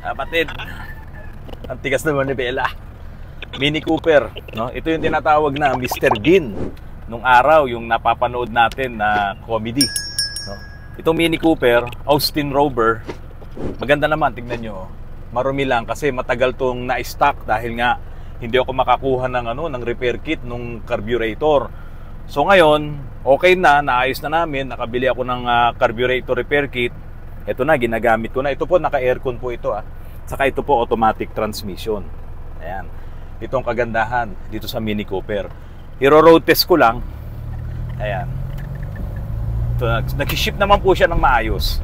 Kapatid, ang tigas naman ni Bella. Mini Cooper, no? Ito yung tinatawag na Mr. Bean nung araw, yung napapanood natin na comedy, no? Itong Mini Cooper, Austin Rover, maganda naman, tingnan nyo. Marumi lang kasi matagal tong na-stock dahil nga hindi ako makakuha ng repair kit nung carburetor. So ngayon, okay na, naayos na namin, nakabili ako ng carburetor repair kit. Ito na, ginagamit ko na. Ito po, naka-aircon po ito. Saka ito po, automatic transmission. Ayan. Itong kagandahan dito sa Mini Cooper. I-road test ko lang. Ayan. Ito, nag-ship naman po siya ng maayos.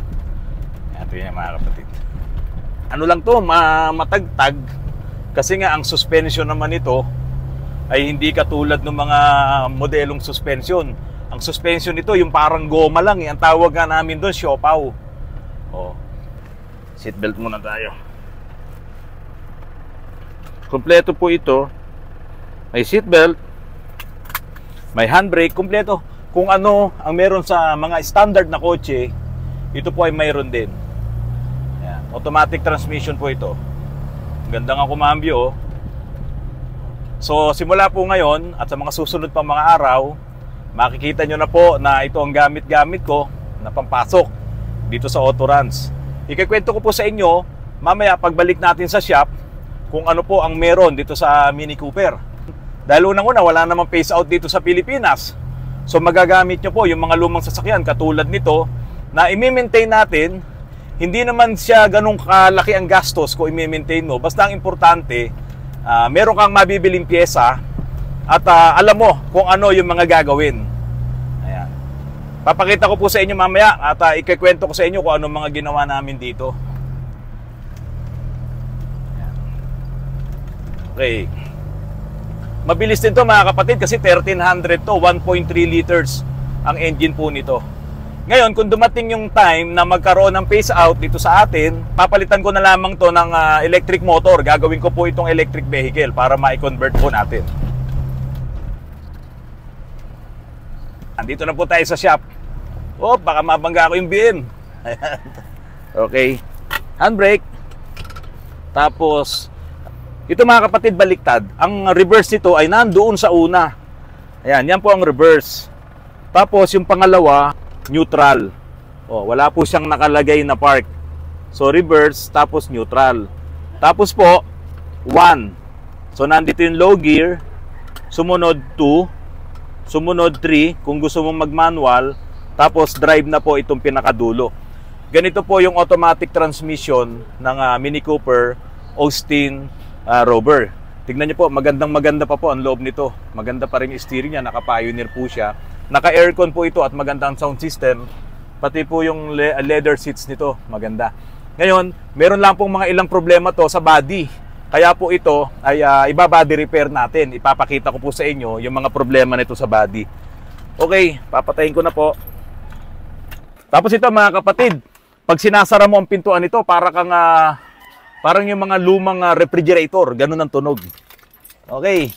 Ayan, ito yan mga kapatid. Ano lang to, matagtag. Kasi nga, ang suspension naman ito ay hindi katulad ng mga modelong suspension. Ang suspension nito, yung parang goma lang. Ang tawag nga namin doon, siopaw. Oh. Seatbelt muna tayo. Kompleto po ito. May seatbelt, may handbrake, kompleto. Kung ano ang meron sa mga standard na kotse, ito po ay mayroon din. Ayan. Automatic transmission po ito. Ganda nga kumambyo. So simula po ngayon at sa mga susunod pang mga araw, makikita nyo na po na ito ang gamit-gamit ko na pampasok dito sa Autoruns. Ikikwento ko po sa inyo mamaya pagbalik natin sa shop kung ano po ang meron dito sa Mini Cooper. Dahil unang-una, wala namang phase out dito sa Pilipinas. So magagamit nyo po yung mga lumang sasakyan katulad nito na i-maintain natin. Hindi naman siya ganun kalaki ang gastos kung i-maintain mo. Basta ang importante, meron kang mabibiling pyesa at alam mo kung ano yung mga gagawin. Ayan. Papakita ko po sa inyo mamaya at ikikwento ko sa inyo kung anong mga ginawa namin dito. Ayan. Okay. Mabilis din to mga kapatid kasi 1300 to, 1.3 liters ang engine po nito. Ngayon, kung dumating yung time na magkaroon ng phase out dito sa atin, papalitan ko na lamang to ng electric motor. Gagawin ko po itong electric vehicle para ma-convert po natin. Andito na po tayo sa shop. Oh, baka mabangga ko yung BM. Okay. Handbrake. Tapos, ito mga kapatid, baliktad. Ang reverse nito ay nandoon sa una. Ayan, yan po ang reverse. Tapos, yung pangalawa, neutral. Oh, wala po siyang nakalagay na park. So, reverse, tapos neutral. Tapos po, 1. So, nandito yung low gear. Sumunod 2. Sumunod 3. Kung gusto mong mag-manual. Tapos, drive na po itong pinakadulo. Ganito po yung automatic transmission ng Mini Cooper Austin Rover. Tignan niyo po, maganda pa po ang loob nito. Maganda pa rin yung steering niya, naka-Pioneer po siya. Naka-aircon po ito at maganda ang sound system. Pati po yung leather seats nito, maganda. Ngayon, meron lang pong mga ilang problema to sa body. Kaya po ito ay iba-body repair natin. Ipapakita ko po sa inyo yung mga problema nito sa body. Okay, papatayin ko na po. Tapos ito mga kapatid, pag sinasara mo ang pintuan nito, parang yung mga lumang refrigerator, ganun ang tunog. Okay.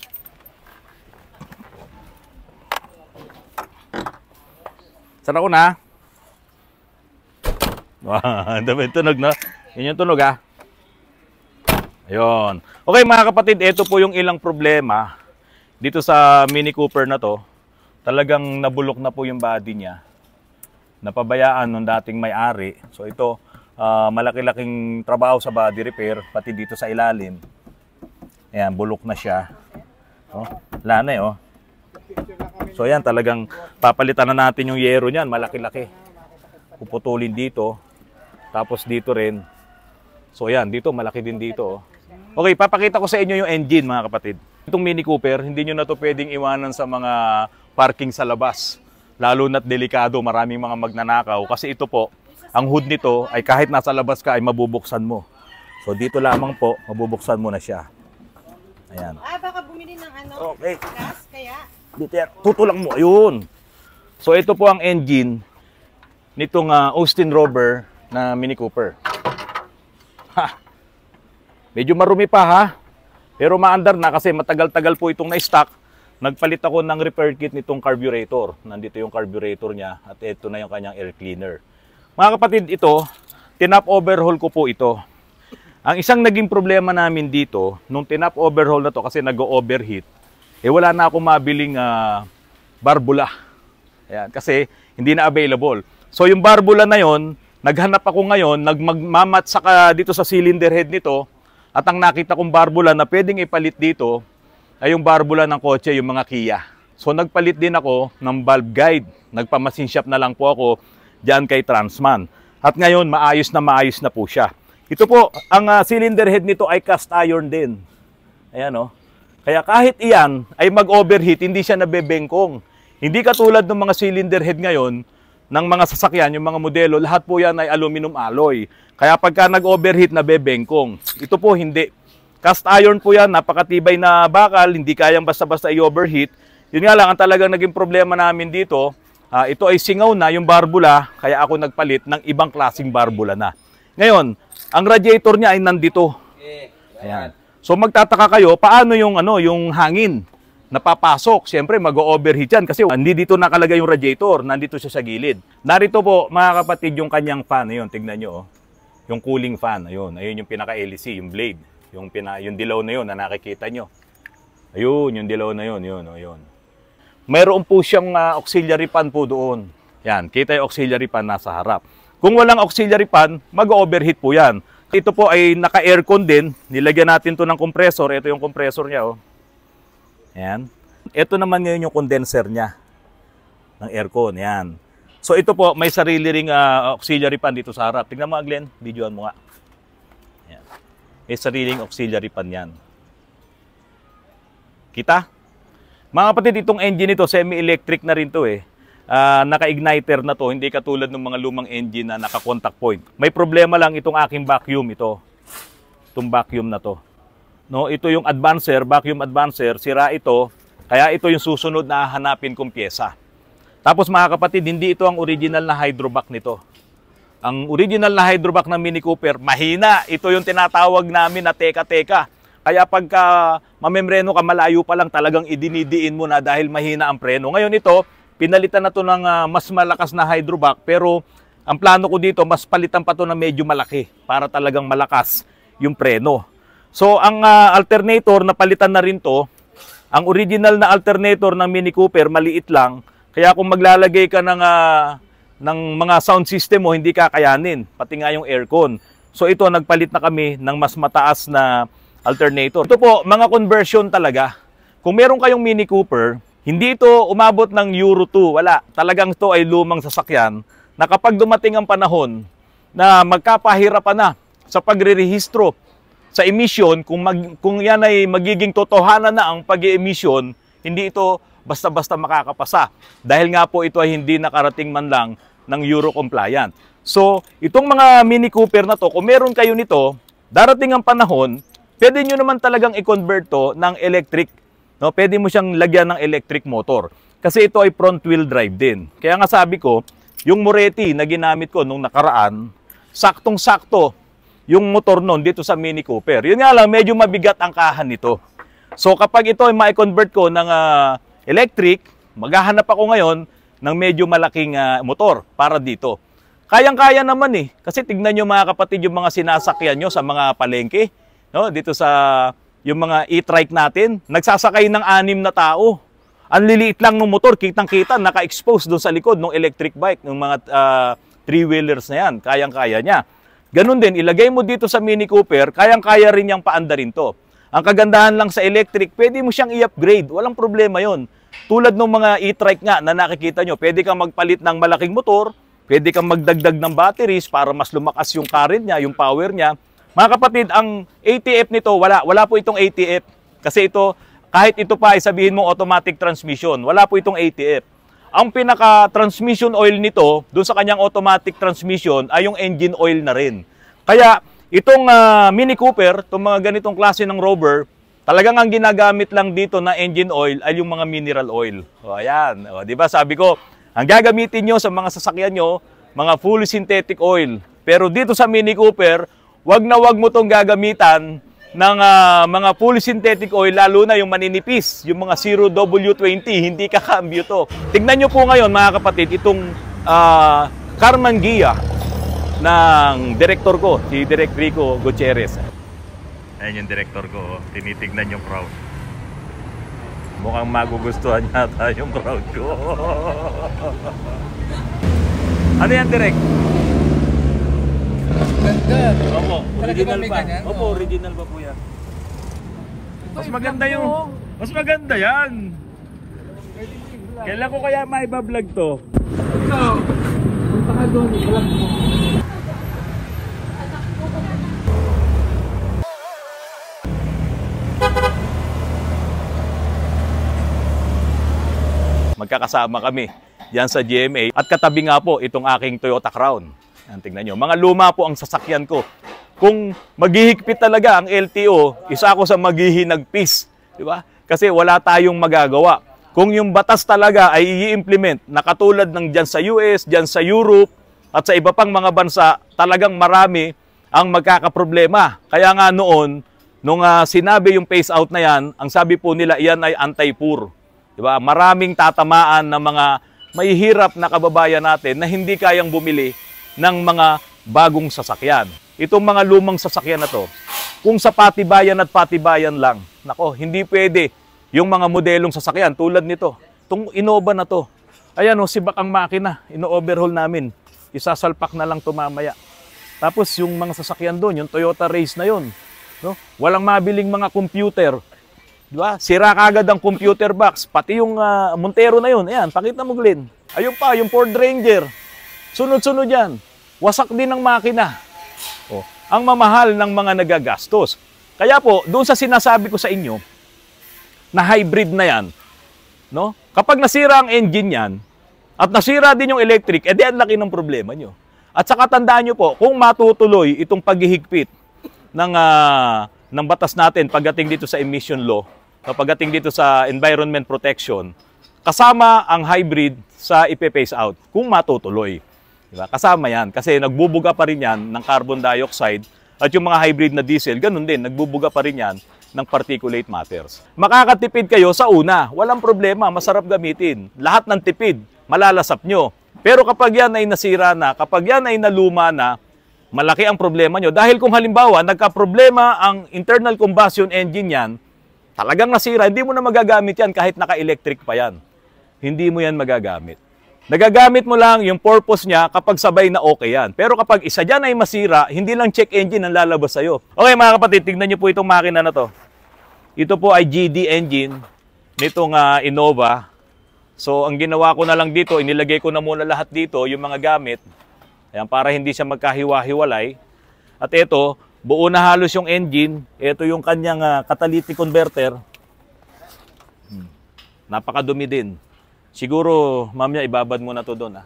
Sara ko na. Wow, ang dami tunog na. Yun yung tunog Ayun. Okay mga kapatid, ito po yung ilang problema dito sa Mini Cooper na to. Talagang nabulok na po yung body niya. Napabayaan nung dating may-ari. So ito, malaki-laking trabaho sa body repair, pati dito sa ilalim. Ayan, bulok na siya. Oh, wala na oh. So ayan, talagang papalitan na natin yung yero niyan, malaki-laki. Puputulin dito, tapos dito rin. So ayan, dito, malaki din dito oh. Okay, papakita ko sa inyo yung engine mga kapatid. Itong Mini Cooper, hindi nyo na to pwedeng iwanan sa mga parking sa labas. Lalo na't delikado, maraming mga magnanakaw. Kasi ito po, ang hood nito ay kahit nasa labas ka ay mabubuksan mo. So dito lamang po, mabubuksan mo na siya. Ayan. Baka bumili ng okay. Gas, kaya? Dito yan, tutulang mo, ayun. So ito po ang engine nitong Austin Rover na Mini Cooper. Ha! Medyo marumi pa pero maandar na kasi matagal-tagal po itong na-stock. Nagpalit ako ng repair kit nitong carburetor. Nandito yung carburetor niya at ito na yung kanyang air cleaner. Mga kapatid, ito, tinap overhaul ko po ito. Ang isang naging problema namin dito, nung tinap overhaul na to kasi nag-overheat, wala na akong mabiling barbula. Ayan, kasi hindi na available. So yung barbula na yon, naghanap ako ngayon, nagmagmamat dito sa cylinder head nito, at ang nakita kong barbula na pwedeng ipalit dito ay yung barbula ng kotse, yung mga Kia. So nagpalit din ako ng valve guide. Nagpa-machine shop na lang po ako diyan kay Transman. At ngayon maayos na po siya. Ito po, ang cylinder head nito ay cast iron din. Ayan o. Kaya kahit iyan ay mag-overheat, hindi siya nabebengkong. Hindi katulad ng mga cylinder head ngayon ng mga sasakyan, yung mga modelo, lahat po yan ay aluminum alloy. Kaya pagka nag-overheat, nabebengkong. Ito po hindi. Cast iron po yan, napakatibay na bakal, hindi kayang basta-basta i-overheat. Yun nga lang, ang talagang naging problema namin dito, ito ay singaw na yung barbula, kaya ako nagpalit ng ibang klaseng barbula na. Ngayon, ang radiator niya ay nandito. Ayan. So magtataka kayo, paano yung hangin napapasok? Siyempre mag-overheat yan kasi hindi dito nakalagay yung radiator, nandito siya sa gilid. Narito po mga kapatid yung kanyang fan, ayun, tignan nyo. Yung cooling fan, ayun yung pinaka-LEC, yung blade, yung dilaw na yun na nakikita nyo. Ayun, yung dilaw na yun, yun. Mayroon po siyang auxiliary fan po doon. Yan, kita yung auxiliary fan nasa harap. Kung walang auxiliary fan, mag-overheat po yan. Ito po ay naka-aircon din. Nilagyan natin to ng compressor. Ito yung compressor niya. Oh. Ayan. Ito naman ngayon yung condenser niya ng aircon. Ayan. So ito po, may sarili ring auxiliary fan dito sa harap. Tingnan mo, Glenn. Videoan mo nga. Ayan. May sariling auxiliary fan yan. Kita? Mga kapatid, itong engine ito, semi-electric na rin to eh. Naka-igniter na to, hindi katulad ng mga lumang engine na naka-contact point. May problema lang itong aking vacuum ito. Itong vacuum na to. No, ito yung advancer, vacuum advancer, sira ito. Kaya ito yung susunod na hahanapin kong pyesa. Tapos mga kapatid, hindi ito ang original na hydrovac nito. Ang original na hydrovac ng Mini Cooper, mahina. Ito yung tinatawag namin na teka-teka. Kaya pagka mamemreno ka, malayo pa lang talagang idinidiin mo na dahil mahina ang preno. Ngayon ito, pinalitan na to ng mas malakas na hydrovac, pero ang plano ko dito, mas palitan pa to na medyo malaki para talagang malakas yung preno. So ang alternator, napalitan na rin to. Ang original na alternator ng Mini Cooper, maliit lang. Kaya kung maglalagay ka ng mga sound system mo, hindi kakayanin, pati nga yung aircon. So ito, nagpalit na kami ng mas mataas na alternator. Ito po, mga conversion talaga. Kung meron kayong Mini Cooper, hindi ito umabot ng Euro 2. Wala. Talagang ito ay lumang sasakyan na kapag dumating ang panahon na magkapahirapan na sa pagre-rehistro sa emission, kung yan ay magiging totohanan na ang pag-emission, hindi ito basta-basta makakapasa. Dahil nga po ito ay hindi nakarating man lang ng Euro compliant. So, itong mga Mini Cooper na to, kung meron kayo nito, darating ang panahon, pwede nyo naman talagang i-convert to ng electric. No? Pwede mo siyang lagyan ng electric motor. Kasi ito ay front wheel drive din. Kaya nga sabi ko, yung Moretti na ginamit ko nung nakaraan, saktong-sakto yung motor nun dito sa Mini Cooper. Yun nga lang, medyo mabigat ang kahan nito. So kapag ito ay ma-convert ko ng electric, maghahanap ako ngayon ng medyo malaking motor para dito. Kayang-kaya naman eh. Kasi tignan nyo mga kapatid yung mga sinasakyan nyo sa mga palengke. No, dito sa yung mga e-trike natin, nagsasakay ng 6 na tao. Ang liliit lang ng motor, kitang-kita, naka-expose doon sa likod ng electric bike, ng mga 3-wheelers na yan. Kayang-kaya niya. Ganun din, ilagay mo dito sa Mini Cooper, kayang-kaya rin niyang paandarin to. Ang kagandahan lang sa electric, pwede mo siyang i-upgrade. Walang problema yon. Tulad ng mga e-trike nga na nakikita nyo, pwede kang magpalit ng malaking motor, pwede kang magdagdag ng batteries para mas lumakas yung current niya, yung power niya. Mga kapatid, ang ATF nito, wala po itong ATF. Kasi ito, kahit ito pa ay sabihin mo automatic transmission, wala po itong ATF. Ang pinaka-transmission oil nito, dun sa kanyang automatic transmission, ay yung engine oil na rin. Kaya, itong Mini Cooper, itong mga ganitong klase ng Rover, talagang ang ginagamit lang dito na engine oil ay yung mga mineral oil. O, ayan. O, diba? Sabi ko, ang gagamitin nyo sa mga sasakyan nyo, mga fully synthetic oil. Pero dito sa Mini Cooper, wag na wag mo itong gagamitan ng mga fully synthetic oil, lalo na yung maninipis, yung mga 0W20, hindi kakambyo to. Tignan nyo po ngayon mga kapatid, itong Karmann Ghia. ng director ko, si Direk Rico Gutierrez. Ayan yung director ko, tinitignan yung crowd. Mukhang magugustuhan yata yung crowd ko. Ano yan, Direk? Ganda. Opo, original Talaga pa. ganyan? Opo, original pa po yan. Mas maganda yung... Mas maganda yan. Kailan ko kaya maiba-vlog to? Ikaw, punta ka doon, vlog mo. Magkakasama kami yan sa GMA at katabi nga po itong aking Toyota Crown. Yan, tingnan nyo. Mga luma po ang sasakyan ko. Kung maghihigpit talaga ang LTO, isa ako sa maghihinagpis. Di ba? Kasi wala tayong magagawa. Kung yung batas talaga ay i-implement na katulad ng dyan sa US, dyan sa Europe, at sa iba pang mga bansa, talagang marami ang magkakaproblema. Kaya nga noon, nung sinabi yung phase out na yan, ang sabi po nila, iyan ay anti-poor. Diba? Maraming tatamaan ng mga mahihirap na kababayan natin na hindi kayang bumili ng mga bagong sasakyan. Itong mga lumang sasakyan na to, kung sa patibayan at patibayan lang, nako, hindi pwede yung mga modelong sasakyan tulad nito. Itong Innova na to. Ayan o, sibak ang makina, ino-overhaul namin. Isasalpak na lang to mamaya. Tapos yung mga sasakyan doon, yung Toyota Race na yun, no? Walang mabiling mga computer. Diba? Sira kagad ang computer box. Pati yung Montero na yun. Ayan, pakita mo, Glenn. Ayun pa, yung Ford Ranger. Sunod-sunod yan. Wasak din ang makina. Oh, ang mamahal ng mga nagagastos. Kaya po, doon sa sinasabi ko sa inyo, na hybrid na yan, no? Kapag nasira ang engine yan, at nasira din yung electric, edi ang laki ng problema nyo. At saka tandaan nyo po, kung matutuloy itong paghihigpit ng batas natin pagdating dito sa emission law, pagdating dito sa environment protection, kasama ang hybrid sa ipe-phase out kung matutuloy. Diba? Kasama yan kasi nagbubuga pa rin yan ng carbon dioxide at yung mga hybrid na diesel, ganun din, nagbubuga pa rin yan ng particulate matters. Makakatipid kayo sa una, walang problema, masarap gamitin. Lahat ng tipid, malalasap nyo. Pero kapag yan ay nasira na, kapag yan ay naluma na, malaki ang problema nyo. Dahil kung halimbawa, nagka-problema ang internal combustion engine yan, talagang nasira, hindi mo na magagamit yan kahit naka-electric pa yan. Hindi mo yan magagamit. Nagagamit mo lang yung purpose niya kapag sabay na okay yan. Pero kapag isa dyan ay masira, hindi lang check engine ang lalabas sa'yo. Okay mga kapatid, tignan nyo po itong makina na to. Ito po ay GD engine nitong Innova. So ang ginawa ko na lang dito, inilagay ko na muna lahat dito, yung mga gamit. Ayan, para hindi siya magkahiwa-hiwalay. At ito, buo na halos yung engine. Ito yung kanyang catalytic converter. Napakadumi din. Siguro, mamaya ibabad mo na to doon.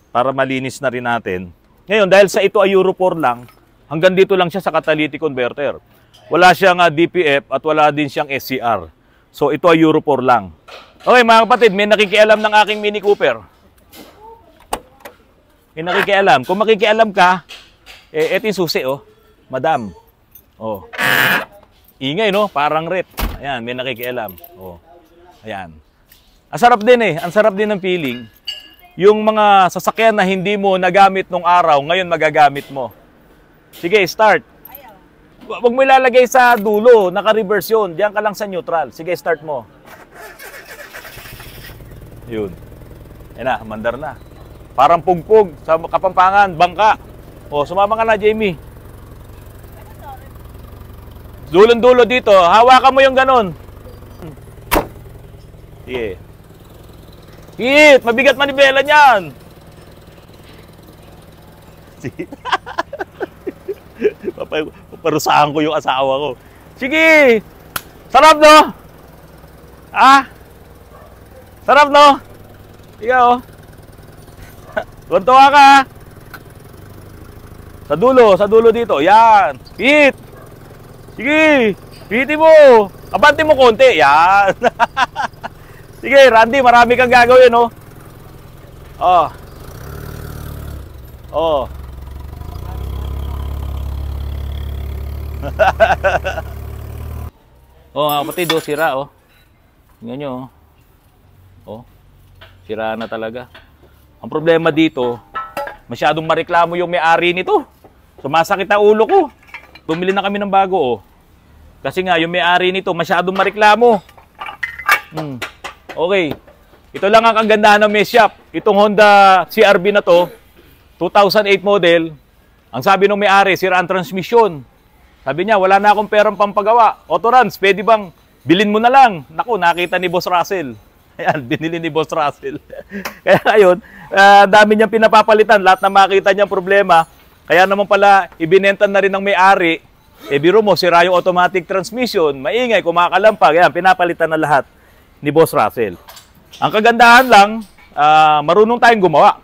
Para malinis na rin natin. Ngayon, dahil sa ito ay Euro 4 lang, hanggang dito lang siya sa catalytic converter. Wala siyang DPF at wala din siyang SCR. So, ito ay Euro 4 lang. Okay, mga kapatid, may nakikialam ng aking Mini Cooper. May nakikialam. Kung makikialam ka, eto yung susi, oh. Madam. Oh. Ingay, no? Parang rep. Ayan, may nakikialam. Oh. Ayan. Ang sarap din eh. Ang sarap din ng feeling. Yung mga sasakyan na hindi mo nagamit nung araw, ngayon magagamit mo. Sige, start. Huwag mo ilalagay sa dulo. Naka-reverse yun. Diyan ka lang sa neutral. Sige, start mo. Yun. Ayan na, mandar na. Parang pugpug sa Kapampangan, bangka. O, sumama ka na, Jamie. Dulon-dulo dito. Hawakan mo yung ganon. Sige. Hit! Mabigat manibela niyan! Sige. Paparusahan ko yung asawa ko. Sige! Sarap, no? Ah? Sarap, no? Ikaw, oh. Tuntua ka. Sa dulo dito. Yan. Hit. Sige. Hitin mo. Abante mo konti. Yan. Sige, Randy, marami kang gagawin, no? Oh. Oh. Oh, kapatid, oh, sira, oh. Tingnan nyo, oh. Oh. Sira na talaga. Ang problema dito, Masyadong mareklamo yung may-ari nito. Sumasakit ang ulo ko. Bumili na kami ng bago, oh. Kasi nga, yung may-ari nito, masyadong mareklamo. Okay. Ito lang ang kagandahan ng mess shop. Itong Honda CR-V na to, 2008 model, ang sabi ng may-ari, sira ang transmission. Sabi niya, wala na akong perang pampagawa. Autorans, pwede bang bilhin mo na lang? Naku, nakita ni Boss Russell. Ayan, binili ni Boss Russell. Kaya ngayon, dami niyang pinapapalitan. Lahat na makita niyang problema. Kaya naman pala, ibinenta na rin ng may-ari. Biro mo, sira yung automatic transmission. Maingay, kumakalampag. Ayan, pinapalitan na lahat ni Boss Russell. Ang kagandahan lang, marunong tayong gumawa.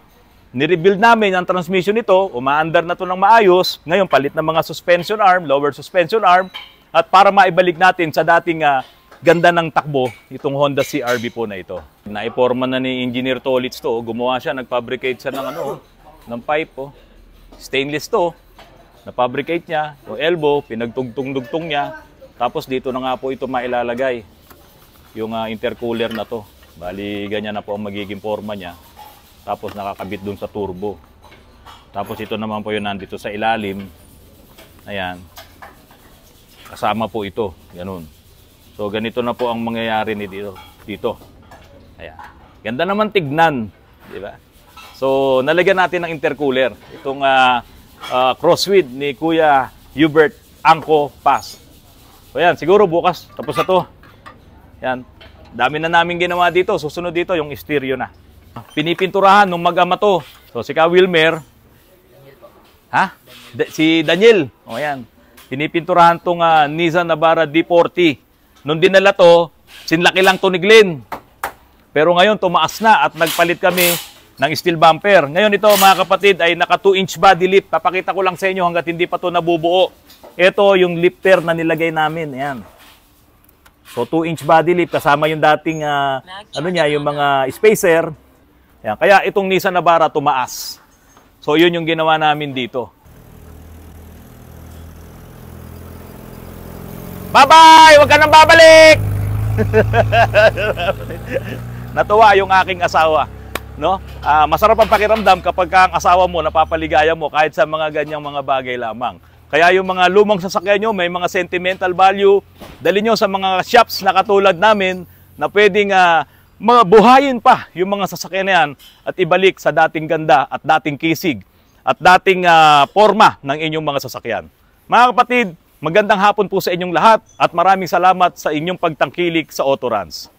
Nirebuild namin ang transmission nito, umaandar na to ng maayos. Ngayon, palit ng mga suspension arm, lower suspension arm. At para maibalik natin sa dating ganda ng takbo, itong Honda CR-V po na ito. Naiporma na ni Engineer Tolitz to. Gumawa siya, nag-fabricate siya ng, ng pipe. Oh. Stainless to. Na-fabricate niya. Yung elbow, pinagtugtong-dugtong niya. Tapos dito na nga po ito mailalagay. Yung intercooler na to. Bali, ganyan na po ang magiging forma niya. Tapos nakakabit dun sa turbo. Tapos ito naman po yun nandito sa ilalim. Ayan. Kasama po ito. Ganun. So, ganito na po ang mangyayari dito. Ayan. Ganda naman tignan. Di ba? So, nalagyan natin ng intercooler. Itong crosswind ni Kuya Hubert Angko Pass. So, ayan. Siguro bukas. Tapos na to. Ayan. Dami na namin ginawa dito. Susunod dito yung stereo na. Pinipinturahan nung mag-ama to. So, si Ka Wilmer. Ha? Si Daniel. O, ayan. Pinipinturahan tong Nissan Navara D40. Nung dinala to, sinlaki lang to ni Glenn. Pero ngayon, tumaas na at nagpalit kami ng steel bumper. Ngayon ito, mga kapatid, ay naka 2-inch body lift. Papakita ko lang sa inyo hanggat hindi pa to nabubuo. Ito yung lifter na nilagay namin. Ayan. So, 2-inch body lift. Kasama yung dating, yung mga spacer. Ayan. Kaya itong Nissan Navara tumaas. So, yun yung ginawa namin dito. Bye-bye! Huwag ka nang babalik! Natuwa yung aking asawa. No? Masarap ang pakiramdam kapag ang asawa mo, napapaligaya mo kahit sa mga ganyang mga bagay lamang. Kaya yung mga lumang sasakyan nyo, may mga sentimental value, dali nyo sa mga shops na katulad namin na pwedeng buhayin pa yung mga sasakyan na yan at ibalik sa dating ganda at dating kisig at dating forma ng inyong mga sasakyan. Mga kapatid, magandang hapon po sa inyong lahat at maraming salamat sa inyong pagtangkilik sa Autorans.